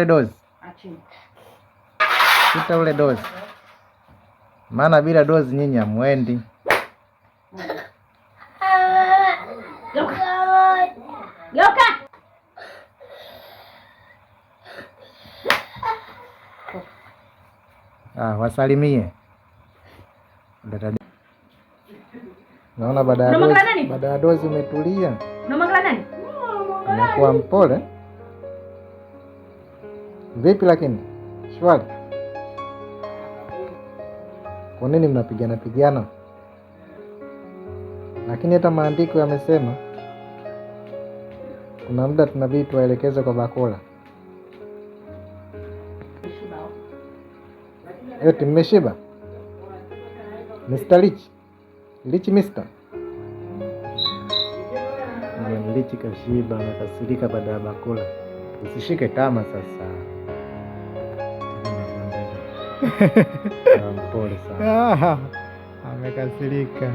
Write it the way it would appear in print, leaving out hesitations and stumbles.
dozi. Pita ule dozi. Maana bila dozi nyinyi hamwendi. Geuka. Wasalimie. Naona baada ya dozi umetulia. Unamwangalia nani? Unakuwa mpole. Vipi lakini? Shwari. Kwa nini mnapigana? Lakini hata maandiko yamesema kuna muda tunabidi tuwaelekeze kwa bakula. Eti mmeshiba? Mr. Lichi Mr. Lichi kashiba, amekasirika baada ya bakula. Usishike tama sasa. Mpole sana. Amekasirika.